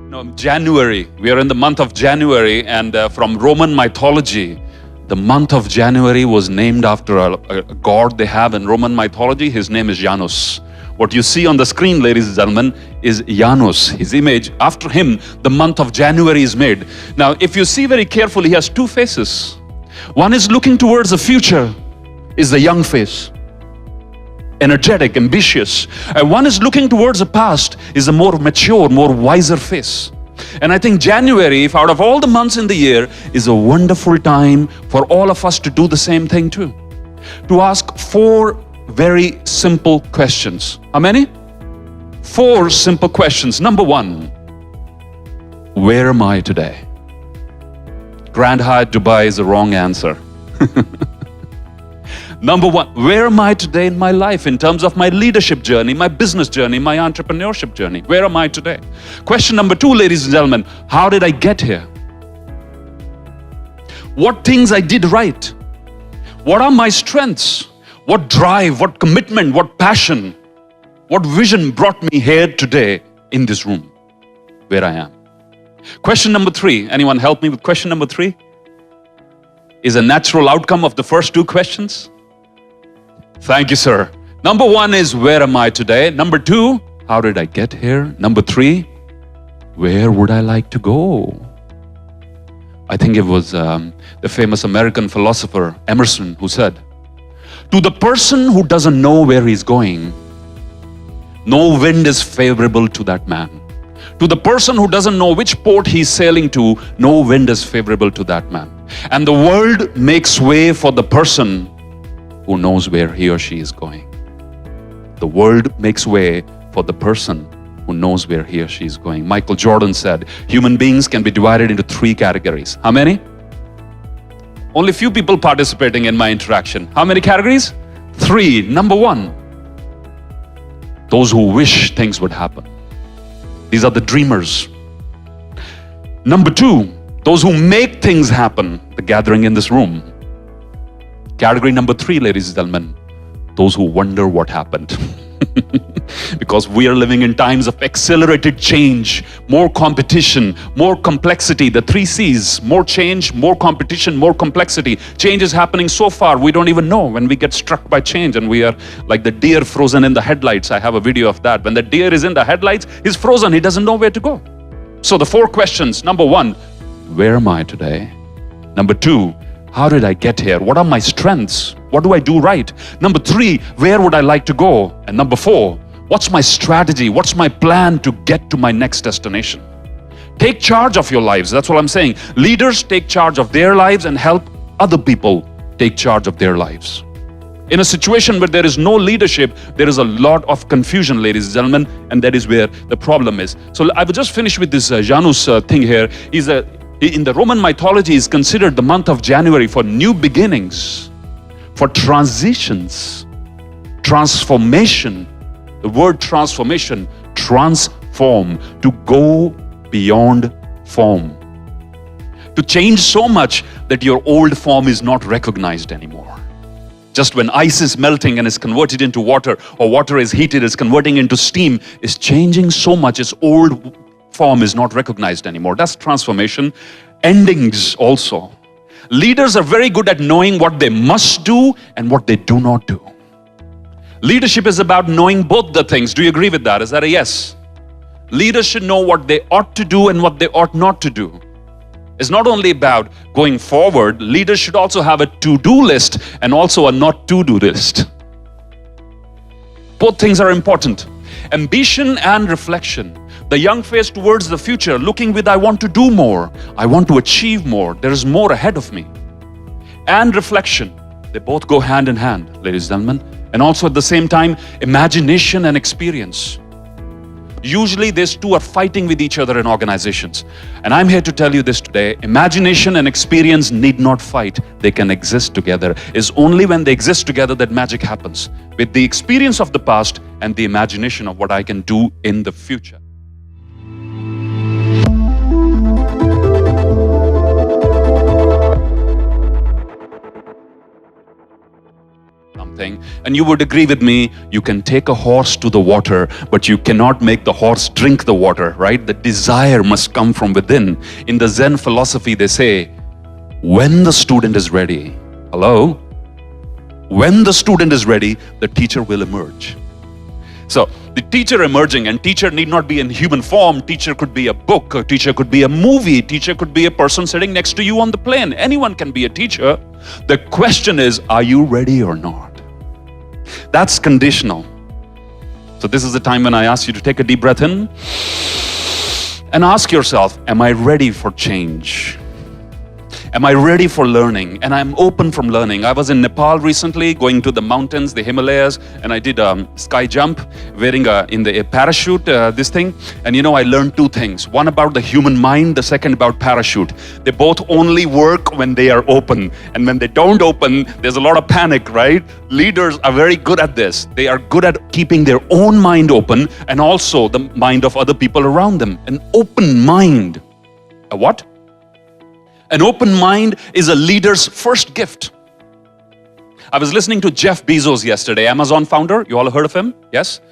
No, January. We are in the month of January, and from Roman mythology, the month of January was named after a god they have in Roman mythology. His name is Janus. What you see on the screen, ladies and gentlemen, is Janus. His image, after him, the month of January is made. Now, if you see very carefully, he has two faces. One is looking towards the future, is the young face. Energetic, ambitious. And one is looking towards the past, is a more mature, more wiser face. And I think January, if out of all the months in the year, is a wonderful time for all of us to do the same thing too. To ask 4 very simple questions. How many? 4 simple questions. Number 1, where am I today? Grand Hyatt Dubai is the wrong answer. Number 1, where am I today in my life in terms of my leadership journey, my business journey, my entrepreneurship journey? Where am I today? Question number 2, ladies and gentlemen, how did I get here? What things I did right? What are my strengths? What drive, what commitment, what passion, what vision brought me here today in this room where I am? Question number 3, anyone help me with question number 3? Is a natural outcome of the first 2 questions? Thank you, sir. Number 1 is, where am I today? Number 2, how did I get here? Number 3, where would I like to go? I think it was the famous American philosopher Emerson who said, to the person who doesn't know where he's going, no wind is favorable to that man. To the person who doesn't know which port he's sailing to, no wind is favorable to that man. And the world makes way for the person who knows where he or she is going. The world makes way for the person who knows where he or she is going. Michael Jordan said, human beings can be divided into 3 categories. How many? Only few people participating in my interaction. How many categories? 3. Number 1, those who wish things would happen. These are the dreamers. Number 2, those who make things happen, the gathering in this room. Category number 3, ladies and gentlemen, those who wonder what happened. Because we are living in times of accelerated change, more competition, more complexity, the 3 C's, more change, more competition, more complexity. Change is happening so far, we don't even know when we get struck by change, and we are like the deer frozen in the headlights. I have a video of that. When the deer is in the headlights, he's frozen, he doesn't know where to go. So the 4 questions. Number 1, where am I today? Number 2, how did I get here? What are my strengths? What do I do right? Number 3, where would I like to go? And number 4, what's my strategy? What's my plan to get to my next destination? Take charge of your lives. That's what I'm saying. Leaders take charge of their lives and help other people take charge of their lives. In a situation where there is no leadership, there is a lot of confusion, ladies and gentlemen, and that is where the problem is. So I will just finish with this Janus thing here. In the Roman mythology, is considered the month of January for new beginnings, for transitions, transformation. The word transformation, transform, to go beyond form. To change so much that your old form is not recognized anymore. Just when ice is melting and is converted into water, or water is heated, is converting into steam, is changing so much, its old form is not recognized anymore. That's transformation. Endings also. Leaders are very good at knowing what they must do and what they do not do. Leadership is about knowing both the things. Do you agree with that? Is that a yes? Leaders should know what they ought to do and what they ought not to do. It's not only about going forward, leaders should also have a to-do list and also a not-to-do list. Both things are important. Ambition and reflection. The young face towards the future, looking with, I want to do more. I want to achieve more. There is more ahead of me. And reflection. They both go hand in hand, ladies and gentlemen. And also at the same time, imagination and experience. Usually these two are fighting with each other in organizations. And I'm here to tell you this today. Imagination and experience need not fight. They can exist together. It's only when they exist together that magic happens. With the experience of the past and the imagination of what I can do in the future. And you would agree with me, you can take a horse to the water, but you cannot make the horse drink the water, right? The desire must come from within. In the Zen philosophy, they say, when the student is ready, hello? When the student is ready, the teacher will emerge. So the teacher emerging, and teacher need not be in human form. Teacher could be a book, a teacher could be a movie, teacher could be a person sitting next to you on the plane. Anyone can be a teacher. The question is, are you ready or not? That's conditional. So this is the time when I ask you to take a deep breath in and ask yourself, am I ready for change? Am I ready for learning? And I'm open from learning. I was in Nepal recently, going to the mountains, the Himalayas, and I did a sky jump, wearing a parachute, this thing. And I learned two things. One about the human mind, the second about parachute. They both only work when they are open. And when they don't open, there's a lot of panic, right? Leaders are very good at this. They are good at keeping their own mind open and also the mind of other people around them. An open mind. A what? An open mind is a leader's first gift. I was listening to Jeff Bezos yesterday, Amazon founder. You all heard of him? Yes?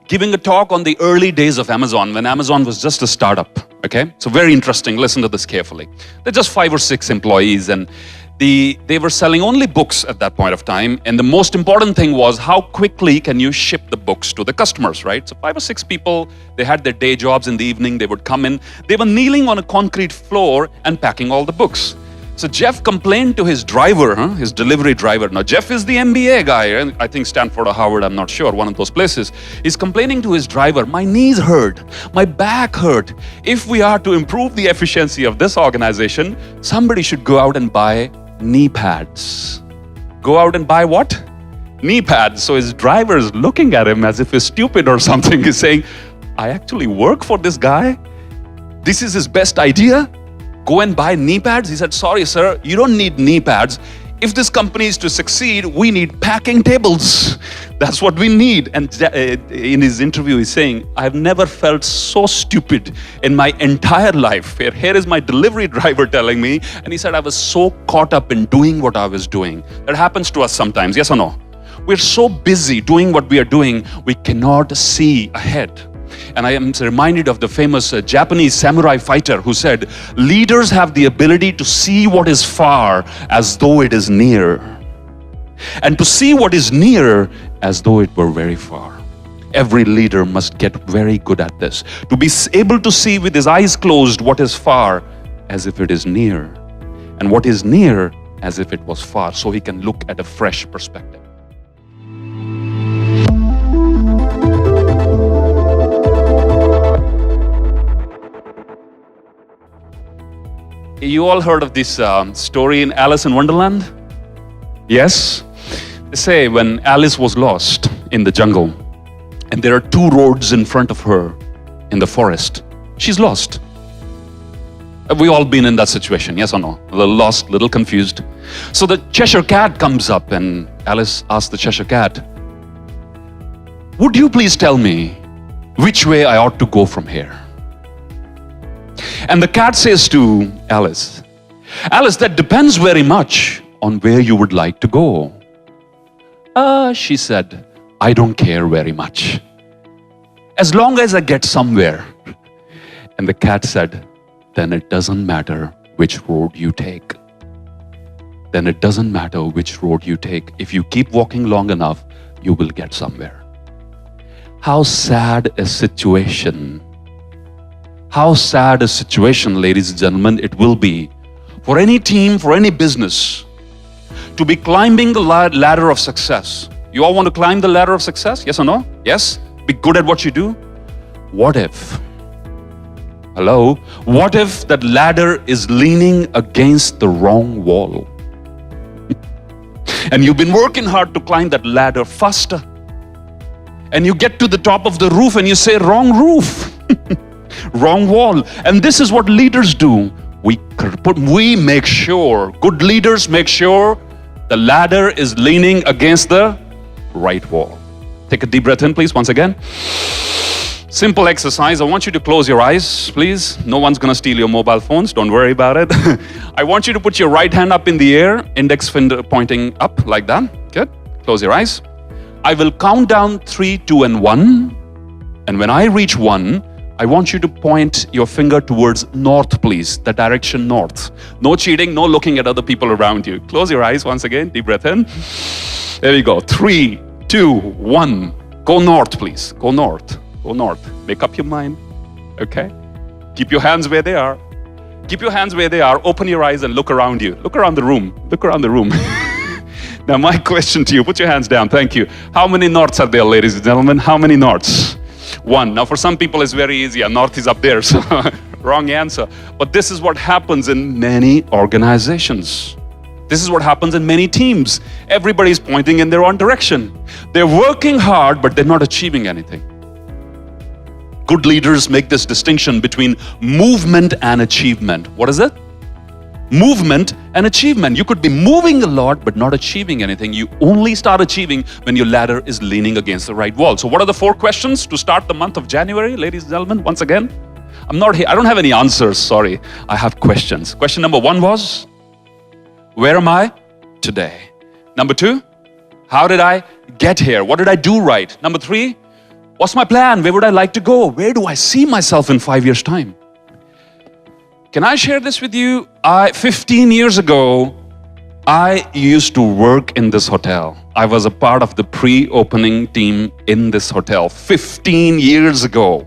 Giving a talk on the early days of Amazon, when Amazon was just a startup. Okay? So very interesting. Listen to this carefully. They're just 5 or 6 employees, and they were selling only books at that point of time. And the most important thing was, how quickly can you ship the books to the customers, right? So 5 or 6 people, they had their day jobs in the evening. They would come in. They were kneeling on a concrete floor and packing all the books. So Jeff complained to his driver, his delivery driver. Now Jeff is the MBA guy, I think Stanford or Harvard, I'm not sure, one of those places. He's complaining to his driver, my knees hurt, my back hurt. If we are to improve the efficiency of this organization, somebody should go out and buy knee pads. Go out and buy what? Knee pads. So his driver is looking at him as if he's stupid or something. He's saying, I actually work for this guy. This is his best idea. Go and buy knee pads. He said, sorry, sir, you don't need knee pads. If this company is to succeed, we need packing tables. That's what we need. And in his interview, he's saying, I've never felt so stupid in my entire life. Here is my delivery driver telling me. And he said, I was so caught up in doing what I was doing. That happens to us sometimes, yes or no? We're so busy doing what we are doing, we cannot see ahead. And I am reminded of the famous Japanese samurai fighter who said, leaders have the ability to see what is far as though it is near, and to see what is near as though it were very far. Every leader must get very good at this, to be able to see with his eyes closed what is far as if it is near, and what is near as if it was far, so he can look at a fresh perspective. You all heard of this story in Alice in Wonderland? Yes? They say when Alice was lost in the jungle, and there are 2 roads in front of her in the forest, she's lost. Have we all been in that situation, yes or no? A little lost, a little confused. So the Cheshire Cat comes up, and Alice asks the Cheshire Cat, would you please tell me which way I ought to go from here? And the cat says to Alice, Alice, that depends very much on where you would like to go. She said, I don't care very much, as long as I get somewhere. And the cat said, then it doesn't matter which road you take. Then it doesn't matter which road you take. If you keep walking long enough, you will get somewhere. How sad a situation. How sad a situation, ladies and gentlemen, it will be for any team, for any business, to be climbing the ladder of success. You all want to climb the ladder of success? Yes or no? Yes? Be good at what you do? What if? Hello? What if that ladder is leaning against the wrong wall? And you've been working hard to climb that ladder faster. And you get to the top of the roof and you say, wrong roof. Wrong wall. And this is what leaders do. We make sure, good leaders make sure the ladder is leaning against the right wall. Take a deep breath in, please, once again. Simple exercise. I want you to close your eyes, please. No one's going to steal your mobile phones. Don't worry about it. I want you to put your right hand up in the air, index finger pointing up like that. Good. Close your eyes. I will count down 3, 2, and 1. And when I reach 1, I want you to point your finger towards north, please. The direction north. No cheating, no looking at other people around you. Close your eyes once again. Deep breath in. There we go. 3, 2, 1. Go north, please. Go north. Go north. Make up your mind. Okay? Keep your hands where they are. Keep your hands where they are. Open your eyes and look around you. Look around the room. Look around the room. Now, my question to you, put your hands down. Thank you. How many norths are there, ladies and gentlemen? How many norths? 1. Now, for some people, it's very easy. A north is up there, so wrong answer. But this is what happens in many organizations. This is what happens in many teams. Everybody's pointing in their own direction. They're working hard, but they're not achieving anything. Good leaders make this distinction between movement and achievement. What is it? Movement and achievement. You could be moving a lot, but not achieving anything. You only start achieving when your ladder is leaning against the right wall. So what are the 4 questions to start the month of January, ladies and gentlemen? Once again, I'm not here. I don't have any answers, sorry. I have questions. Question number 1 was, where am I today? Number 2, how did I get here? What did I do right? Number 3, what's my plan? Where would I like to go? Where do I see myself in 5 years' time? Can I share this with you? 15 years ago, I used to work in this hotel. I was a part of the pre-opening team in this hotel 15 years ago.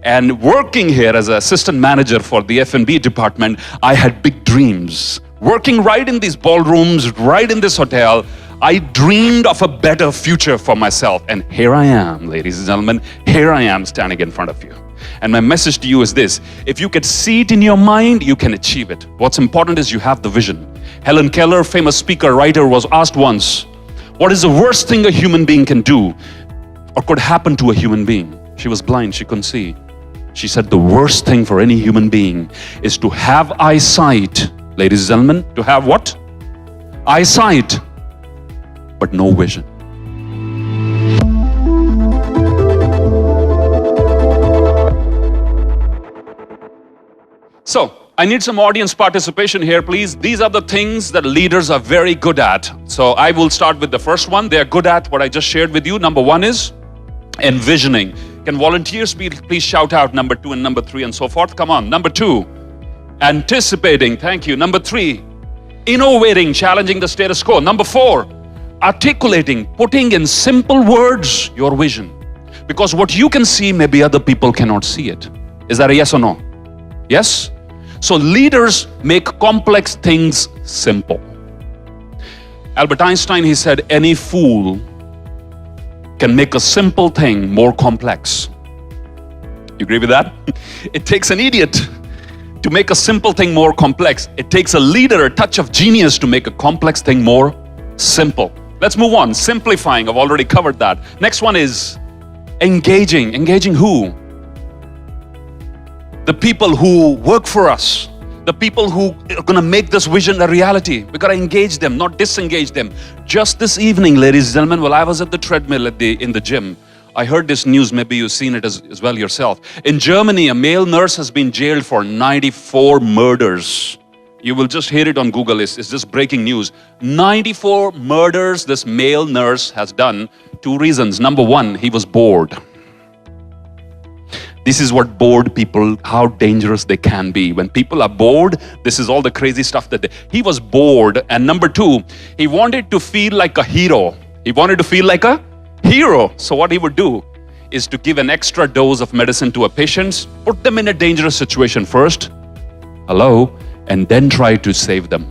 And working here as an assistant manager for the F&B department, I had big dreams. Working right in these ballrooms, right in this hotel, I dreamed of a better future for myself. And here I am, ladies and gentlemen, here I am standing in front of you. And my message to you is this: if you can see it in your mind, you can achieve it. What's important is you have the vision. Helen Keller, famous speaker, writer, was asked once, what is the worst thing a human being can do or could happen to a human being? She was blind, she couldn't see. She said the worst thing for any human being is to have eyesight. Ladies and gentlemen, to have what? Eyesight, but no vision. So, I need some audience participation here, please. These are the things that leaders are very good at. So, I will start with the first one. They're good at what I just shared with you. Number 1 is envisioning. Can volunteers please shout out number 2 and number 3 and so forth? Come on. Number 2, anticipating. Thank you. Number 3, innovating, challenging the status quo. Number 4, articulating, putting in simple words your vision. Because what you can see, maybe other people cannot see it. Is that a yes or no? Yes? So leaders make complex things simple. Albert Einstein, he said, any fool can make a simple thing more complex. You agree with that? It takes an idiot to make a simple thing more complex. It takes a leader, a touch of genius to make a complex thing more simple. Let's move on. Simplifying, I've already covered that. Next one is engaging. Engaging who? The people who work for us, the people who are going to make this vision a reality. We got to engage them, not disengage them. Just this evening, ladies and gentlemen, while I was at the treadmill in the gym, I heard this news, maybe you've seen it as well yourself. In Germany, a male nurse has been jailed for 94 murders. You will just hear it on Google, it's just breaking news. 94 murders this male nurse has done. 2 reasons. Number 1, he was bored. This is what bored people, how dangerous they can be. When people are bored, this is all the crazy stuff that he was bored. And number 2, he wanted to feel like a hero. He wanted to feel like a hero. So what he would do is to give an extra dose of medicine to a patient, put them in a dangerous situation first, and then try to save them.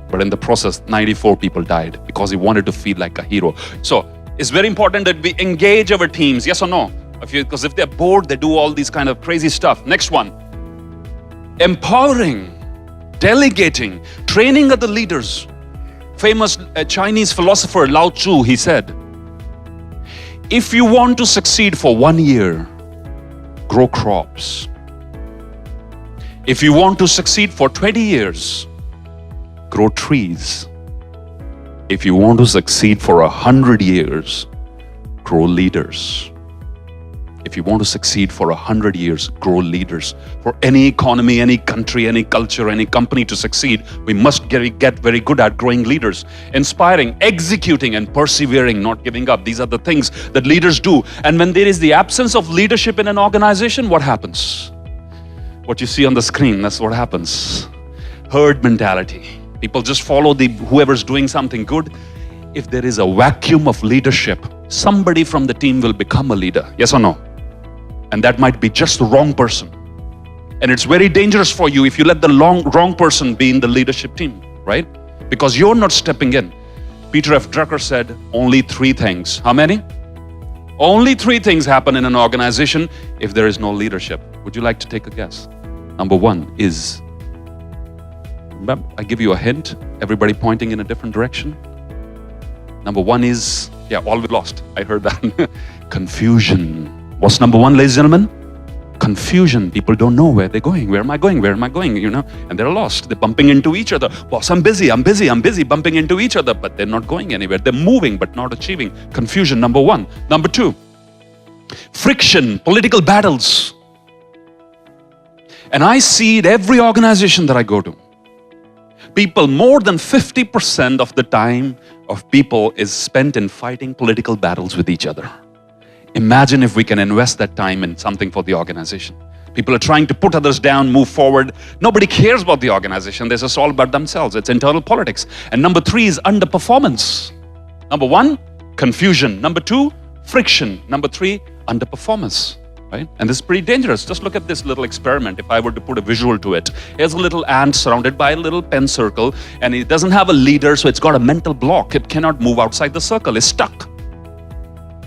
But in the process, 94 people died because he wanted to feel like a hero. So it's very important that we engage our teams, yes or no? Because if they're bored, they do all these kind of crazy stuff. Next one, empowering, delegating, training other leaders. Famous Chinese philosopher Lao Tzu, he said, if you want to succeed for 1 year, grow crops. If you want to succeed for 20 years, grow trees. If you want to succeed for 100 years, grow leaders. If you want to succeed for 100 years, grow leaders. For any economy, any country, any culture, any company to succeed, we must get very good at growing leaders. Inspiring, executing, and persevering, not giving up. These are the things that leaders do. And when there is the absence of leadership in an organization, what happens? What you see on the screen, that's what happens. Herd mentality. People just follow whoever's doing something good. If there is a vacuum of leadership, somebody from the team will become a leader. Yes or no? And that might be just the wrong person. And it's very dangerous for you if you let the wrong person be in the leadership team, right? Because you're not stepping in. Peter F. Drucker said, only 3 things. How many? Only 3 things happen in an organization if there is no leadership. Would you like to take a guess? Number 1 is, remember, I give you a hint, everybody pointing in a different direction. Number 1 is, all we lost. I heard that. Confusion. What's number 1, ladies and gentlemen? Confusion. People don't know where they're going. Where am I going? Where am I going? And they're lost. They're bumping into each other. Boss, I'm busy, bumping into each other, but they're not going anywhere. They're moving, but not achieving. Confusion, number 1. Number 2, friction, political battles. And I see it every organization that I go to. People, more than 50% of the time of people is spent in fighting political battles with each other. Imagine if we can invest that time in something for the organization. People are trying to put others down, move forward. Nobody cares about the organization. They're just all about themselves. It's internal politics. And number 3 is underperformance. Number 1, confusion. Number 2, friction. Number 3, underperformance. Right? And this is pretty dangerous. Just look at this little experiment. If I were to put a visual to it, here's a little ant surrounded by a little pen circle, and it doesn't have a leader, so it's got a mental block. It cannot move outside the circle. It's stuck.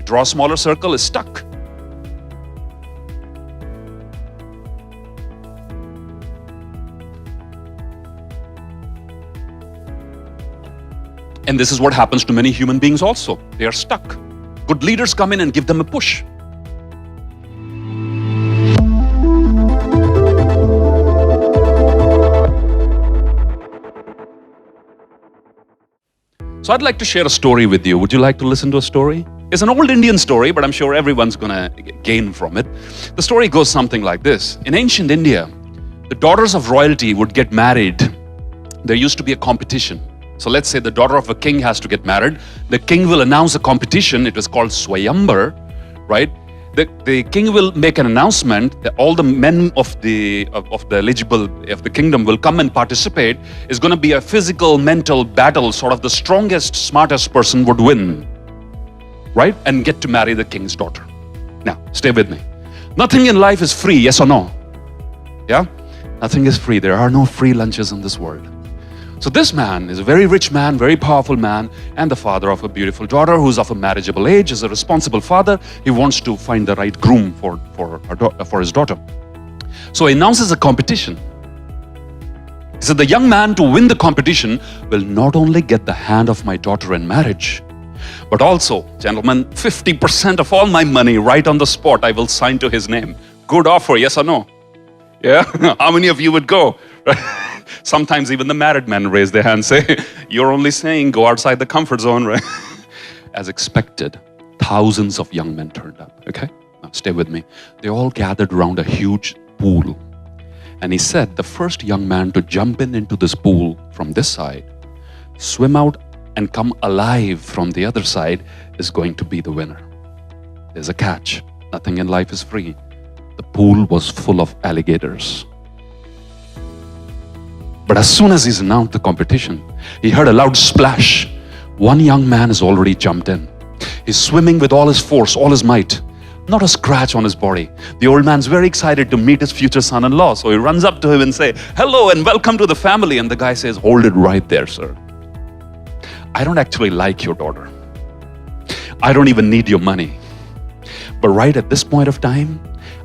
Draw a smaller circle, is stuck. And this is what happens to many human beings also. They are stuck. Good leaders come in and give them a push. So I'd like to share a story with you. Would you like to listen to a story? It's an old Indian story, but I'm sure everyone's gonna gain from it. The story goes something like this. In ancient India, the daughters of royalty would get married. There used to be a competition. So let's say the daughter of a king has to get married. The king will announce a competition. It was called Swayambar, right? The king will make an announcement that all the men of the kingdom will come and participate. It's going to be a physical, mental battle. Sort of the strongest, smartest person would win, right? And get to marry the king's daughter. Now, stay with me. Nothing in life is free, yes or no? Yeah? Nothing is free. There are no free lunches in this world. So this man is a very rich man, very powerful man, and the father of a beautiful daughter who's of a marriageable age, is a responsible father. He wants to find the right groom for his daughter. So he announces a competition. He said, the young man to win the competition will not only get the hand of my daughter in marriage, but also, gentlemen, 50% of all my money right on the spot I will sign to his name. Good offer, yes or no? Yeah? How many of you would go? Sometimes even the married men raise their hand and say, you're only saying go outside the comfort zone, right? As expected, thousands of young men turned up, okay? Now stay with me. They all gathered around a huge pool. And he said, the first young man to jump into this pool from this side, swim out and come alive from the other side is going to be the winner. There's a catch. Nothing in life is free. The pool was full of alligators. But as soon as he's announced the competition, he heard a loud splash. One young man has already jumped in. He's swimming with all his force, all his might. Not a scratch on his body. The old man's very excited to meet his future son-in-law. So he runs up to him and says, hello and welcome to the family. And the guy says, hold it right there, sir. I don't actually like your daughter. I don't even need your money. But right at this point of time,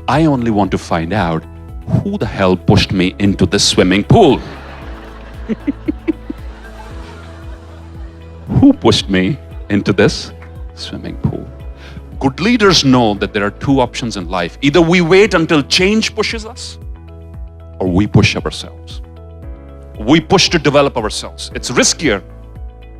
I only want to find out who the hell pushed me into this swimming pool. Who pushed me into this swimming pool? Good leaders know that there are two options in life. Either we wait until change pushes us, or we push ourselves. We push to develop ourselves. It's riskier.